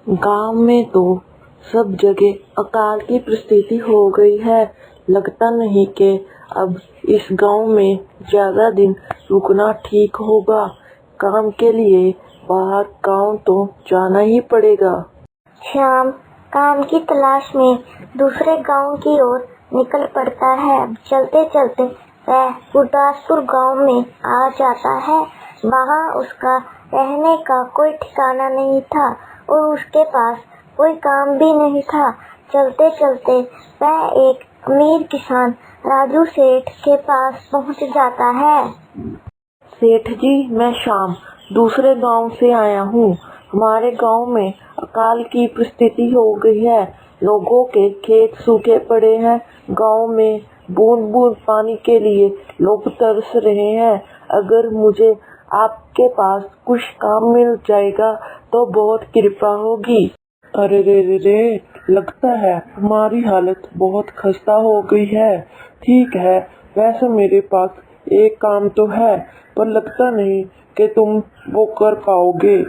गांव में तो सब जगह अकाल की परिस्थिति हो गई है। लगता नहीं कि अब इस गांव में ज्यादा दिन रुकना ठीक होगा। काम के लिए बाहर गांव तो जाना ही पड़ेगा। श्याम काम की तलाश में दूसरे गांव की ओर निकल पड़ता है। चलते चलते वह गुरदासपुर गांव में आ जाता है। वहां उसका रहने का कोई ठिकाना नहीं था और उसके पास कोई काम भी नहीं था। चलते चलते वह एक अमीर किसान राजू सेठ के पास पहुंच जाता है। सेठ जी, मैं श्याम दूसरे गांव से आया हूँ। हमारे गांव में अकाल की परिस्थिति हो गई है। लोगों के खेत सूखे पड़े हैं। गांव में बूंद बूंद पानी के लिए लोग तरस रहे हैं। अगर मुझे आपके पास कुछ काम मिल जाएगा तो बहुत कृपा होगी। अरे रे रे रे, लगता है तुम्हारी हालत बहुत खस्ता हो गई है। ठीक है, वैसे मेरे पास एक काम तो है, पर लगता नहीं कि तुम वो कर पाओगे।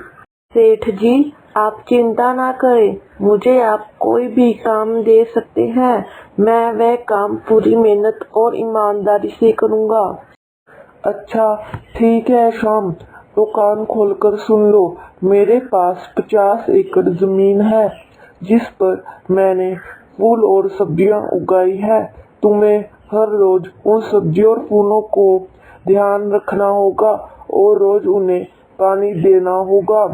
सेठ जी, आप चिंता ना करें, मुझे आप कोई भी काम दे सकते हैं। मैं वह काम पूरी मेहनत और ईमानदारी से करूँगा। अच्छा ठीक है श्याम, तो कान खोलकर सुन लो। मेरे पास 50 एकड़ जमीन है, जिस पर मैंने फूल और सब्जियां उगाई है। तुम्हें हर रोज उन सब्जियों और फूलों को ध्यान रखना होगा और रोज उन्हें पानी देना होगा।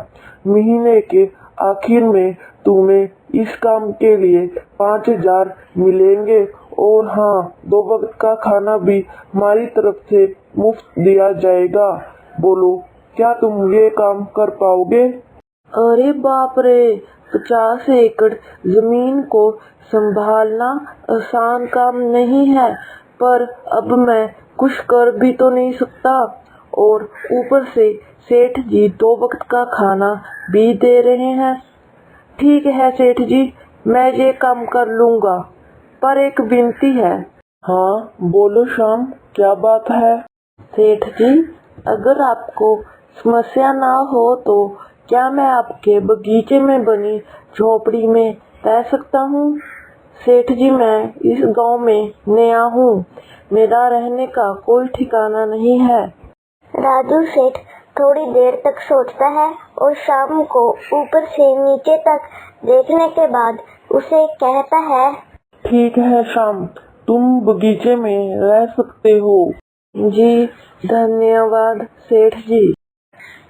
महीने के आखिर में तुम्हें इस काम के लिए 5,000 मिलेंगे। और हाँ, 2 वक्त का खाना भी हमारी तरफ से मुफ्त दिया जाएगा। बोलो, क्या तुम ये काम कर पाओगे? अरे बाप रे, 50 एकड़ जमीन को संभालना आसान काम नहीं है, पर अब मैं कुछ कर भी तो नहीं सकता। और ऊपर से सेठ जी 2 वक्त का खाना भी दे रहे हैं। ठीक है सेठ जी, मैं ये काम कर लूँगा, पर एक विनती है। हाँ बोलो श्याम, क्या बात है? सेठ जी, अगर आपको समस्या ना हो तो क्या मैं आपके बगीचे में बनी झोपड़ी में रह सकता हूँ? सेठ जी, मैं इस गांव में नया हूँ, मेरा रहने का कोई ठिकाना नहीं है। राजू सेठ थोड़ी देर तक सोचता है और शाम को ऊपर से नीचे तक देखने के बाद उसे कहता है, ठीक है श्याम, तुम बगीचे में रह सकते हो। जी धन्यवाद सेठ जी।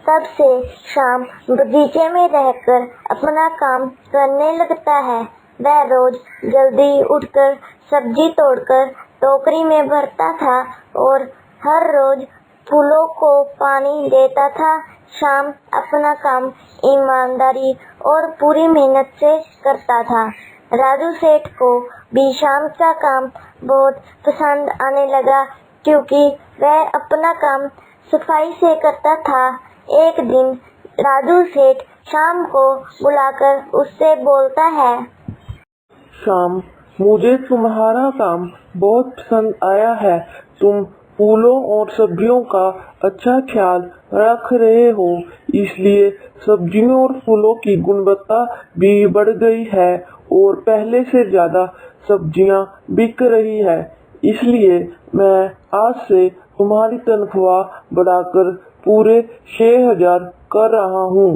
तब से शाम बगीचे में रहकर अपना काम करने लगता है। वह रोज जल्दी उठकर सब्जी तोड़कर टोकरी में भरता था और हर रोज फूलों को पानी देता था। शाम अपना काम ईमानदारी और पूरी मेहनत से करता था। राजू सेठ को भी शाम का काम बहुत पसंद आने लगा, क्योंकि वह अपना काम सफाई से करता था। एक दिन राजू सेठ शाम को बुलाकर उससे बोलता है, श्याम, मुझे तुम्हारा काम बहुत पसंद आया है। तुम फूलों और सब्जियों का अच्छा ख्याल रख रहे हो, इसलिए सब्जियों और फूलों की गुणवत्ता भी बढ़ गई है और पहले से ज्यादा सब्जियां बिक रही है। इसलिए मैं आज से तुम्हारी तनख्वाह बढ़ाकर पूरे 6,000 कर रहा हूँ।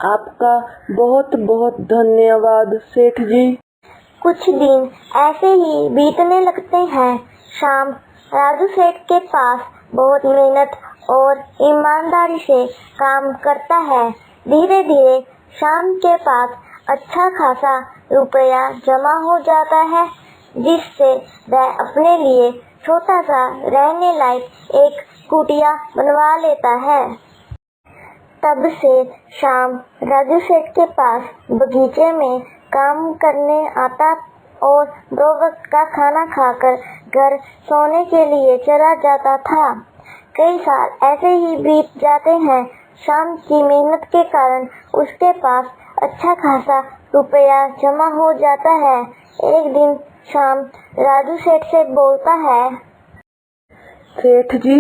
आपका बहुत बहुत धन्यवाद सेठ जी। कुछ दिन ऐसे ही बीतने लगते हैं। शाम राजू सेठ के पास बहुत मेहनत और ईमानदारी से काम करता है। धीरे धीरे शाम के पास अच्छा खासा रुपया जमा हो जाता है, जिससे वह अपने लिए छोटा सा रहने लायक एक कुटिया बनवा लेता है। तब से शाम राजू सेठ के पास बगीचे में काम करने आता और 2 वक्त का खाना खाकर घर सोने के लिए चला जाता था। कई साल ऐसे ही बीत जाते हैं। शाम की मेहनत के कारण उसके पास अच्छा खासा रुपया जमा हो जाता है। एक दिन शाम राजू सेठ से बोलता है, सेठ जी,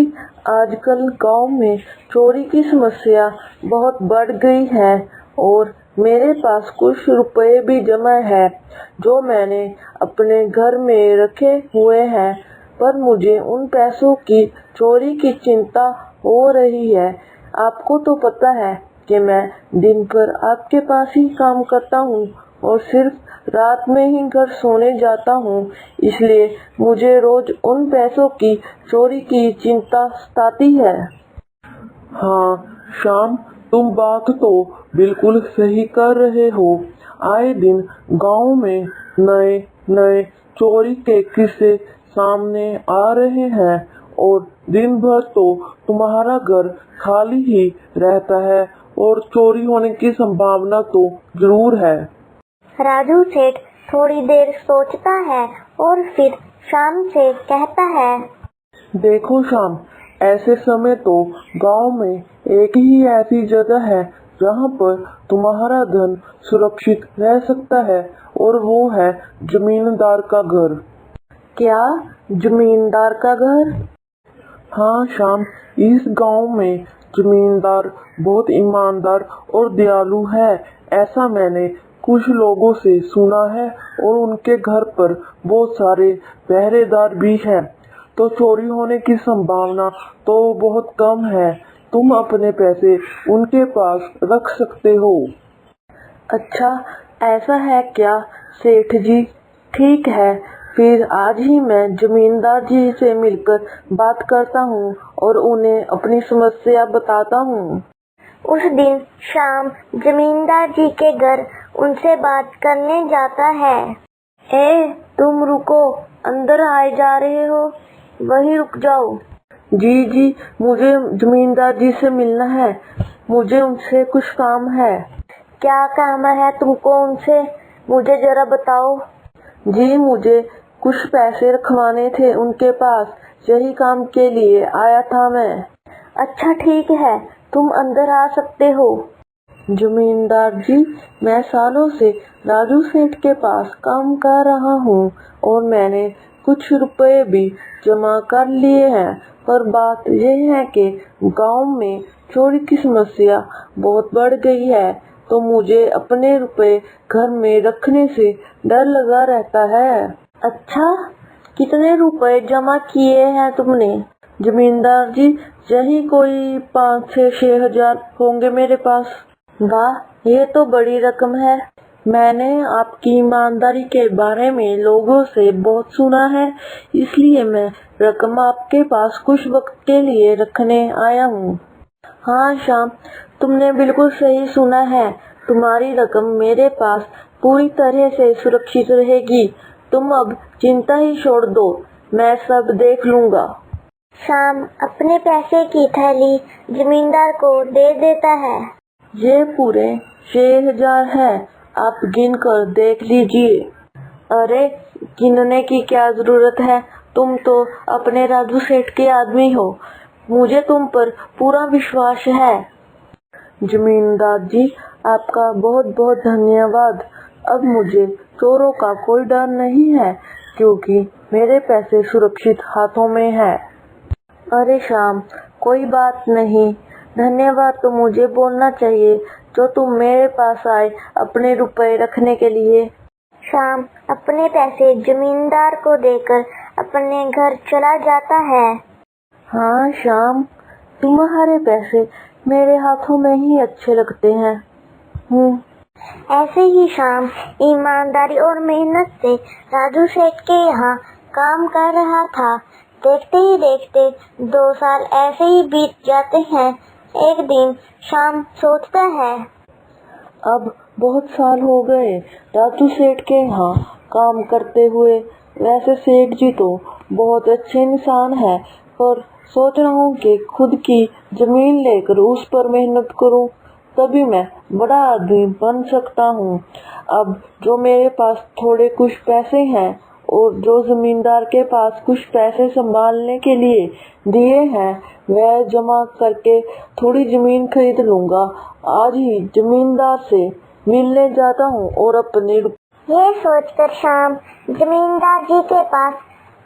आजकल गांव में चोरी की समस्या बहुत बढ़ गई है और मेरे पास कुछ रुपए भी जमा है जो मैंने अपने घर में रखे हुए हैं, पर मुझे उन पैसों की चोरी की चिंता हो रही है। आपको तो पता है कि मैं दिन भर आपके पास ही काम करता हूँ और सिर्फ रात में ही घर सोने जाता हूँ, इसलिए मुझे रोज उन पैसों की चोरी की चिंता सताती है। हाँ श्याम, तुम बात तो बिल्कुल सही कर रहे हो। आए दिन गांव में नए नए चोरी के किस्से सामने आ रहे हैं और दिन भर तो तुम्हारा घर खाली ही रहता है और चोरी होने की संभावना तो जरूर है। राजू सेठ थोड़ी देर सोचता है और फिर शाम से कहता है, देखो श्याम, ऐसे समय तो गांव में एक ही ऐसी जगह है जहां पर तुम्हारा धन सुरक्षित रह सकता है और वो है जमींदार का घर। क्या जमींदार का घर? हाँ श्याम, इस गांव में जमींदार बहुत ईमानदार और दयालु है, ऐसा मैंने कुछ लोगों से सुना है और उनके घर पर बहुत सारे पहरेदार भी हैं, तो चोरी होने की संभावना तो बहुत कम है। तुम अपने पैसे उनके पास रख सकते हो। अच्छा, ऐसा है क्या सेठ जी? ठीक है, फिर आज ही मैं जमींदार जी से मिलकर बात करता हूँ और उन्हें अपनी समस्या बताता हूँ। उस दिन शाम जमींदार जी के घर उनसे बात करने जाता है। तुम रुको, अंदर आए जा रहे हो, वहीं रुक जाओ। जी, मुझे जमींदार जी से मिलना है, मुझे उनसे कुछ काम है। क्या काम है तुमको उनसे, मुझे जरा बताओ। जी, मुझे कुछ पैसे रखवाने थे उनके पास, यही काम के लिए आया था मैं। अच्छा ठीक है, तुम अंदर आ सकते हो। जमींदार जी, मैं सालों से राजू सेठ के पास काम कर रहा हूँ और मैंने कुछ रुपए भी जमा कर लिए हैं, पर बात यह है कि गांव में चोरी की समस्या बहुत बढ़ गई है, तो मुझे अपने रुपए घर में रखने से डर लगा रहता है। अच्छा, कितने रुपए जमा किए हैं तुमने? जमींदार जी, यही कोई 5 से 6 हजार होंगे मेरे पास। वाह, ये तो बड़ी रकम है। मैंने आपकी ईमानदारी के बारे में लोगों से बहुत सुना है, इसलिए मैं रकम आपके पास कुछ वक्त के लिए रखने आया हूँ। हाँ श्याम, तुमने बिल्कुल सही सुना है, तुम्हारी रकम मेरे पास पूरी तरह से सुरक्षित रहेगी। तुम अब चिंता ही छोड़ दो, मैं सब देख लूँगा। शाम अपने पैसे की थैली जमींदार को दे देता है। ये पूरे 6 हजार है, आप गिन कर देख लीजिए। अरे, गिनने की क्या जरूरत है, तुम तो अपने राजू सेठ के आदमी हो, मुझे तुम पर पूरा विश्वास है। जमींदार जी, आपका बहुत बहुत धन्यवाद। अब मुझे चोरों का कोई डर नहीं है, क्योंकि मेरे पैसे सुरक्षित हाथों में है। अरे श्याम, कोई बात नहीं, धन्यवाद तो मुझे बोलना चाहिए जो तुम मेरे पास आए अपने रुपए रखने के लिए। शाम अपने पैसे जमींदार को देकर अपने घर चला जाता है। हाँ श्याम, तुम्हारे पैसे मेरे हाथों में ही अच्छे लगते हैं। ऐसे ही शाम ईमानदारी और मेहनत से राजू सेठ के यहाँ काम कर रहा था। देखते ही देखते 2 साल ऐसे ही बीत जाते हैं। एक दिन शाम सोचता है, अब बहुत साल हो गए राजू सेठ के यहाँ काम करते हुए। वैसे सेठ जी तो बहुत अच्छे इंसान है, पर सोच रहा हूँ कि खुद की जमीन लेकर उस पर मेहनत करूँ, तभी मैं बड़ा आदमी बन सकता हूँ। अब जो मेरे पास थोड़े कुछ पैसे हैं और जो जमींदार के पास कुछ पैसे संभालने के लिए दिए हैं, वह जमा करके थोड़ी जमीन खरीद लूँगा। आज ही जमींदार से मिलने जाता हूँ और अपने ये सोचकर शाम जमींदार जी के पास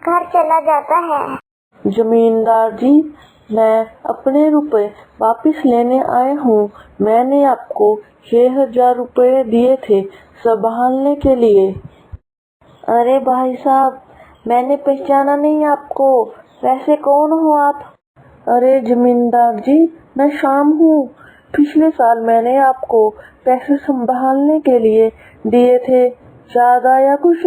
घर चला जाता है। जमींदार जी, मैं अपने रुपए वापस लेने आया हूँ। मैंने आपको 6,000 रुपए दिए थे संभालने के लिए। अरे भाई साहब, मैंने पहचाना नहीं आपको। वैसे कौन हो आप? अरे जमींदार जी, मैं श्याम हूँ। पिछले साल मैंने आपको पैसे संभालने के लिए दिए थे, याद आया कुछ?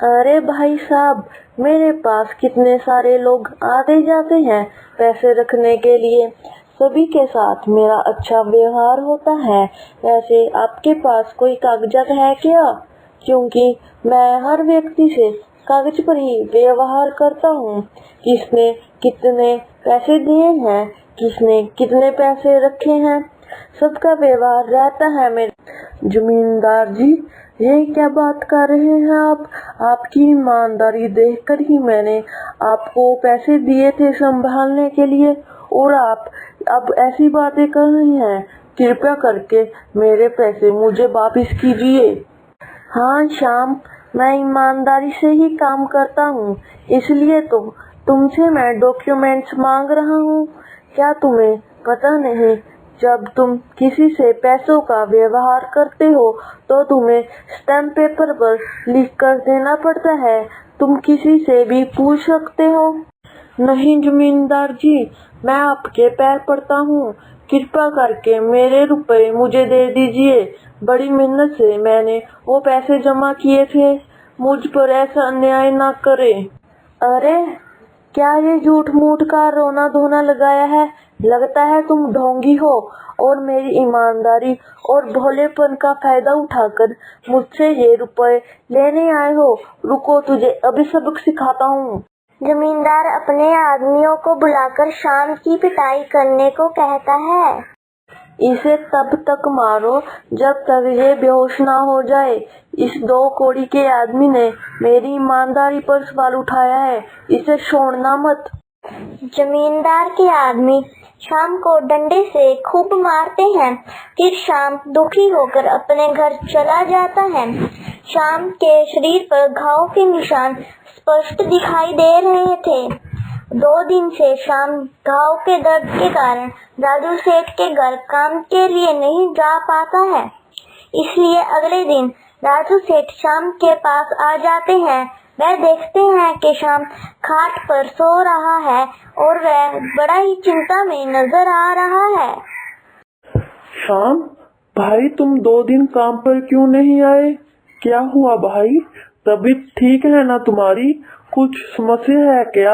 अरे भाई साहब, मेरे पास कितने सारे लोग आते जाते हैं पैसे रखने के लिए। सभी के साथ मेरा अच्छा व्यवहार होता है। वैसे आपके पास कोई कागजात है क्या? क्योंकि मैं हर व्यक्ति से कागज पर ही व्यवहार करता हूँ। किसने कितने पैसे दिए हैं, किसने कितने पैसे रखे हैं, सबका व्यवहार रहता है मेरे। जमींदार जी, ये क्या बात कर रहे हैं आप? आपकी ईमानदारी देखकर ही मैंने आपको पैसे दिए थे संभालने के लिए, और आप अब ऐसी बातें कर रही हैं। कृपया करके मेरे पैसे मुझे वापस कीजिए। हाँ श्याम, मैं ईमानदारी से ही काम करता हूँ, इसलिए तो तुमसे मैं डॉक्यूमेंट्स मांग रहा हूँ। क्या तुम्हें पता नहीं, जब तुम किसी से पैसों का व्यवहार करते हो तो तुम्हें स्टैम्प पेपर पर लिख कर देना पड़ता है। तुम किसी से भी पूछ सकते हो। नहीं जमींदार जी, मैं आपके पैर पड़ता हूँ, कृपया करके मेरे रुपए मुझे दे दीजिए। बड़ी मेहनत से मैंने वो पैसे जमा किए थे, मुझ पर ऐसा अन्याय ना करें। अरे क्या ये झूठ मूठ का रोना धोना लगाया है? लगता है तुम ढोंगी हो और मेरी ईमानदारी और भोलेपन का फायदा उठाकर मुझसे ये रुपए लेने आए हो। रुको, तुझे अभी सबक सिखाता हूँ। जमींदार अपने आदमियों को बुलाकर श्याम की पिटाई करने को कहता है। इसे तब तक मारो जब तक ये बेहोश ना हो जाए। इस 2 कौड़ी के आदमी ने मेरी ईमानदारी पर सवाल उठाया है, इसे छोड़ना मत। जमींदार के आदमी श्याम को डंडे से खूब मारते हैं। फिर श्याम दुखी होकर अपने घर चला जाता है। श्याम के शरीर पर घाव के निशान स्पष्ट दिखाई दे रहे थे। 2 दिन से श्याम घाव के दर्द के कारण राजू सेठ के घर काम के लिए नहीं जा पाता है। इसलिए अगले दिन राजू सेठ श्याम के पास आ जाते हैं। वह देखते हैं कि श्याम खाट पर सो रहा है और वह बड़ा ही चिंता में नजर आ रहा है। श्याम भाई, तुम 2 दिन काम पर क्यों नहीं आए? क्या हुआ भाई? तबीयत ठीक है ना तुम्हारी? कुछ समस्या है क्या?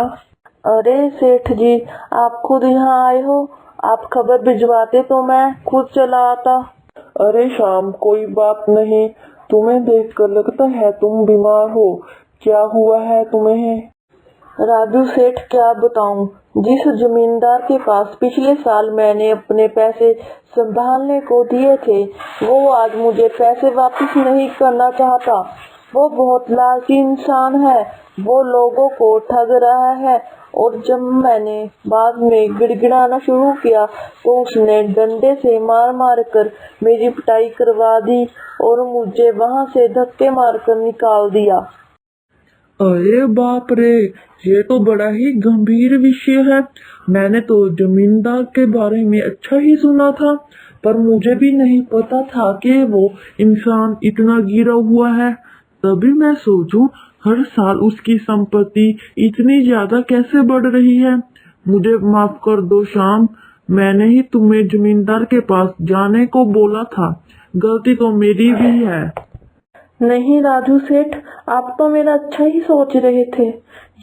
अरे सेठ जी, आप खुद यहाँ आए हो। आप खबर भिजवाते तो मैं खुद चला आता। अरे श्याम, कोई बात नहीं। तुम्हें देखकर लगता है तुम बीमार हो। क्या हुआ है तुम्हें? राजू सेठ, क्या बताऊं, जिस जमींदार के पास पिछले साल मैंने अपने पैसे संभालने को दिए थे, वो आज मुझे पैसे वापस नहीं करना चाहता। वो बहुत लालची इंसान है। वो लोगों को ठग रहा है, और जब मैंने बाद में गिड़गिड़ाना शुरू किया तो उसने डंडे से मार मार कर मेरी पिटाई करवा दी और मुझे वहां से धक्के मारकर निकाल दिया। अरे बाप रे, ये तो बड़ा ही गंभीर विषय है। मैंने तो जमींदार के बारे में अच्छा ही सुना था, पर मुझे भी नहीं पता था कि वो इंसान इतना गिरा हुआ है। तभी मैं सोचूं, हर साल उसकी संपत्ति इतनी ज्यादा कैसे बढ़ रही है। मुझे माफ कर दो श्याम, मैंने ही तुम्हें जमींदार के पास जाने को बोला था। गलती तो मेरी भी है। नहीं राजू सेठ, आप तो मेरा अच्छा ही सोच रहे थे।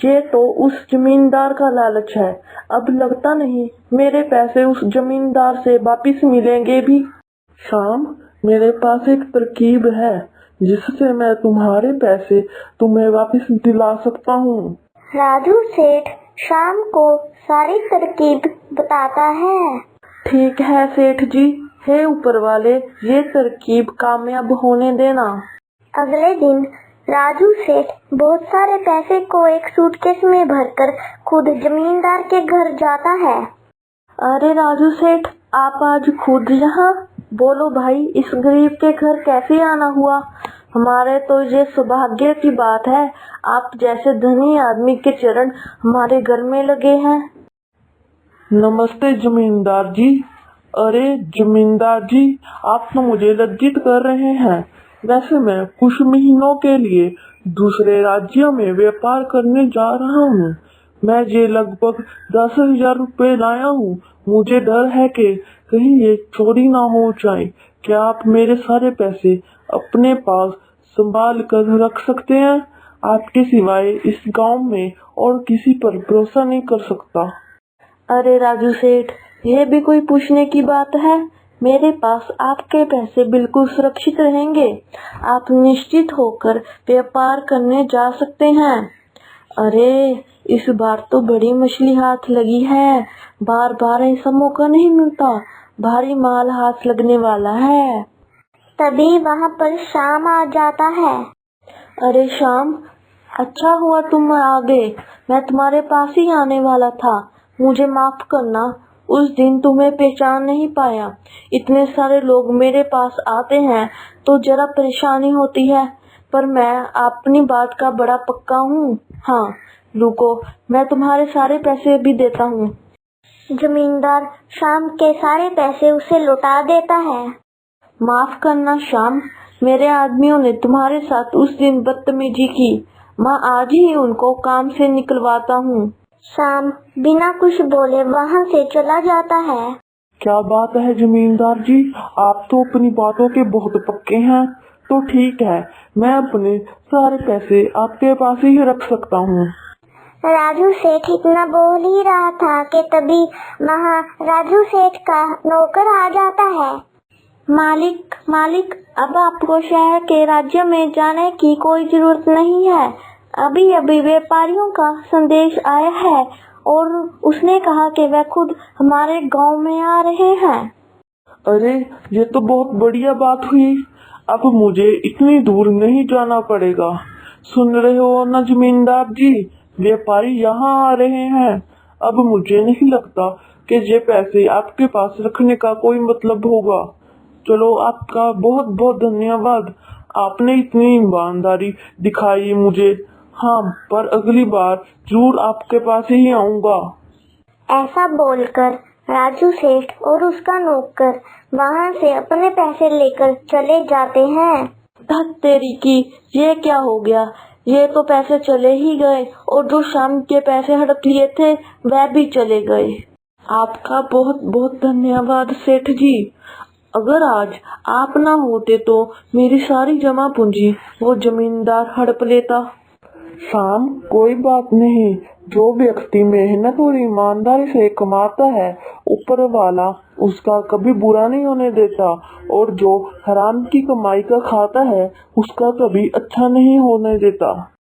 ये तो उस जमींदार का लालच है। अब लगता नहीं मेरे पैसे उस जमींदार से वापिस मिलेंगे भी। श्याम, मेरे पास एक तरकीब है जिससे मैं तुम्हारे पैसे तुम्हें वापस दिला सकता हूँ। राजू सेठ श्याम को सारी तरकीब बताता है। ठीक है सेठ जी, हे ऊपर वाले, ये तरकीब कामयाब होने देना। अगले दिन राजू सेठ बहुत सारे पैसे को एक सूटकेस में भरकर खुद जमींदार के घर जाता है। अरे राजू सेठ, आप आज खुद यहाँ? बोलो भाई, इस गरीब के घर कैसे आना हुआ? हमारे तो ये सौभाग्य की बात है, आप जैसे धनी आदमी के चरण हमारे घर में लगे हैं। नमस्ते जमींदार जी। अरे जमींदार जी, आप तो मुझे लज्जित कर रहे हैं। वैसे मैं कुछ महीनों के लिए दूसरे राज्यों में व्यापार करने जा रहा हूँ। मैं ये लगभग 10,000 रुपए लाया हूँ। मुझे डर है कि कहीं ये चोरी ना हो जाए। क्या आप मेरे सारे पैसे अपने पास संभाल कर रख सकते हैं? आपके सिवाय इस गांव में और किसी पर भरोसा नहीं कर सकता। अरे राजू सेठ, यह भी कोई पूछने की बात है? मेरे पास आपके पैसे बिल्कुल सुरक्षित रहेंगे। आप निश्चित होकर व्यापार करने जा सकते हैं। अरे इस बार तो बड़ी मछली हाथ लगी है। बार बार ऐसा मौका नहीं मिलता। भारी माल हाथ लगने वाला है। तभी वहाँ पर श्याम आ जाता है। अरे श्याम, अच्छा हुआ तुम आ गए। मैं तुम्हारे पास ही आने वाला था। मुझे माफ करना, उस दिन तुम्हें पहचान नहीं पाया। इतने सारे लोग मेरे पास आते हैं तो जरा परेशानी होती है, पर मैं अपनी बात का बड़ा पक्का हूँ। हाँ रुको, मैं तुम्हारे सारे पैसे भी देता हूँ। जमींदार श्याम के सारे पैसे उसे लौटा देता है। माफ करना श्याम, मेरे आदमियों ने तुम्हारे साथ उस दिन बदतमीजी की। मैं आज ही उनको काम से निकलवाता हूँ। श्याम बिना कुछ बोले वहाँ से चला जाता है। क्या बात है जमींदार जी, आप तो अपनी बातों के बहुत पक्के हैं। तो ठीक है, मैं अपने सारे पैसे आपके पास ही रख सकता हूँ। राजू सेठ इतना बोल ही रहा था कि तभी वहाँ राजू सेठ का नौकर आ जाता है। मालिक, अब आपको शहर के राज्य में जाने की कोई जरूरत नहीं है। अभी अभी व्यापारियों का संदेश आया है और उसने कहा कि वह खुद हमारे गांव में आ रहे हैं। अरे ये तो बहुत बढ़िया बात हुई। अब मुझे इतनी दूर नहीं जाना पड़ेगा। सुन रहे हो ना जमींदार जी, व्यापारी यहाँ आ रहे हैं। अब मुझे नहीं लगता कि ये पैसे आपके पास रखने का कोई मतलब होगा। चलो, आपका बहुत बहुत धन्यवाद। आपने इतनी ईमानदारी दिखाई मुझे। हाँ, पर अगली बार जरूर आपके पास ही आऊँगा। ऐसा बोलकर राजू सेठ और उसका नौकर वहाँ से अपने पैसे लेकर चले जाते हैं। धत तेरी की, ये क्या हो गया? ये तो पैसे चले ही गए और जो शाम के पैसे हड़प लिए थे वह भी चले गए। आपका बहुत बहुत धन्यवाद सेठ जी। अगर आज आप ना होते तो मेरी सारी जमा पूंजी वो जमींदार हड़प लेता। शाम, कोई बात नहीं। जो व्यक्ति मेहनत और ईमानदारी से कमाता है, ऊपर वाला उसका कभी बुरा नहीं होने देता, और जो हराम की कमाई का खाता है उसका कभी अच्छा नहीं होने देता।